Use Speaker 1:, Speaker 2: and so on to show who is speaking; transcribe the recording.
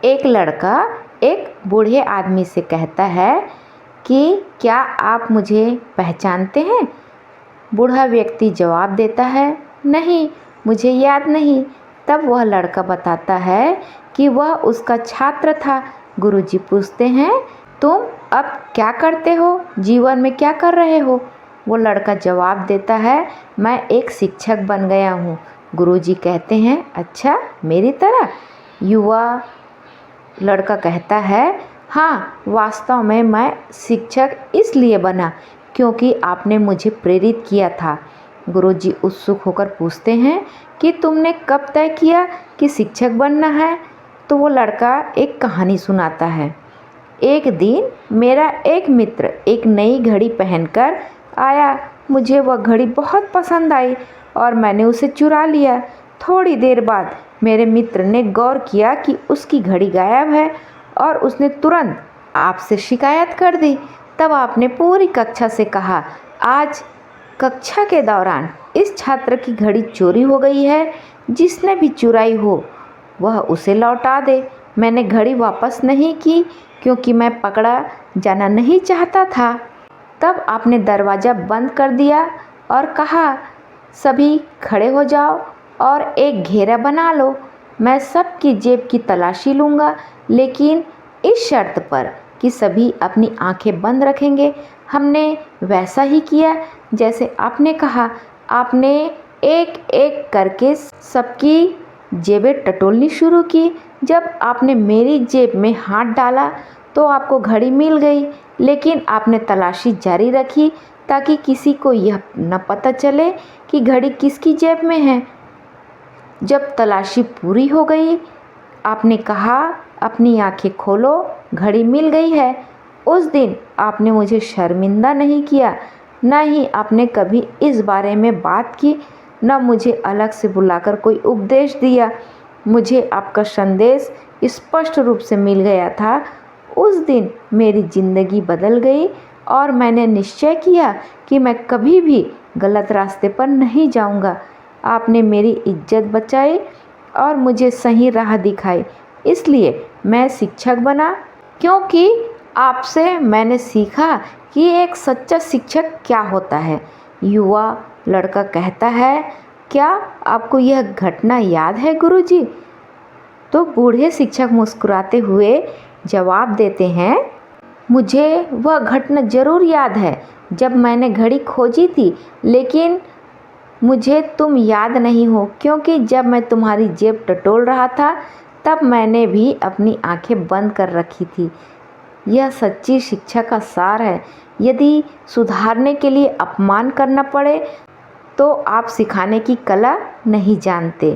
Speaker 1: एक लड़का एक बूढ़े आदमी से कहता है कि क्या आप मुझे पहचानते हैं? बूढ़ा व्यक्ति जवाब देता है, नहीं, मुझे याद नहीं। तब वह लड़का बताता है कि वह उसका छात्र था। गुरुजी पूछते हैं, तुम अब क्या करते हो? जीवन में क्या कर रहे हो? वो लड़का जवाब देता है, मैं एक शिक्षक बन गया हूँ। गुरुजी कहते हैं, अच्छा, मेरी तरह? युवा लड़का कहता है, हाँ, वास्तव में मैं शिक्षक इसलिए बना क्योंकि आपने मुझे प्रेरित किया था। गुरुजी उत्सुक होकर पूछते हैं कि तुमने कब तय किया कि शिक्षक बनना है? तो वो लड़का एक कहानी सुनाता है। एक दिन मेरा एक मित्र एक नई घड़ी पहनकर आया। मुझे वह घड़ी बहुत पसंद आई और मैंने उसे चुरा लिया। थोड़ी देर बाद मेरे मित्र ने गौर किया कि उसकी घड़ी गायब है और उसने तुरंत आपसे शिकायत कर दी। तब आपने पूरी कक्षा से कहा, आज कक्षा के दौरान इस छात्र की घड़ी चोरी हो गई है। जिसने भी चुराई हो वह उसे लौटा दे। मैंने घड़ी वापस नहीं की क्योंकि मैं पकड़ा जाना नहीं चाहता था। तब आपने दरवाज़ा बंद कर दिया और कहा, सभी खड़े हो जाओ और एक घेरा बना लो। मैं सबकी जेब की तलाशी लूँगा, लेकिन इस शर्त पर कि सभी अपनी आंखें बंद रखेंगे। हमने वैसा ही किया जैसे आपने कहा। आपने एक एक करके सबकी जेबें टटोलनी शुरू की। जब आपने मेरी जेब में हाथ डाला तो आपको घड़ी मिल गई, लेकिन आपने तलाशी जारी रखी ताकि किसी को यह न पता चले कि घड़ी किसकी जेब में है। जब तलाशी पूरी हो गई, आपने कहा, अपनी आंखें खोलो, घड़ी मिल गई है। उस दिन आपने मुझे शर्मिंदा नहीं किया, न ही आपने कभी इस बारे में बात की, न मुझे अलग से बुलाकर कोई उपदेश दिया। मुझे आपका संदेश स्पष्ट रूप से मिल गया था। उस दिन मेरी ज़िंदगी बदल गई और मैंने निश्चय किया कि मैं कभी भी गलत रास्ते पर नहीं जाऊंगा। आपने मेरी इज्जत बचाई और मुझे सही राह दिखाई। इसलिए मैं शिक्षक बना, क्योंकि आपसे मैंने सीखा कि एक सच्चा शिक्षक क्या होता है। युवा लड़का कहता है, क्या आपको यह घटना याद है गुरुजी? तो बूढ़े शिक्षक मुस्कुराते हुए जवाब देते हैं, मुझे वह घटना ज़रूर याद है जब मैंने घड़ी खोजी थी, लेकिन मुझे तुम याद नहीं हो क्योंकि जब मैं तुम्हारी जेब टटोल रहा था तब मैंने भी अपनी आंखें बंद कर रखी थी। यह सच्ची शिक्षा का सार है। यदि सुधारने के लिए अपमान करना पड़े तो आप सिखाने की कला नहीं जानते।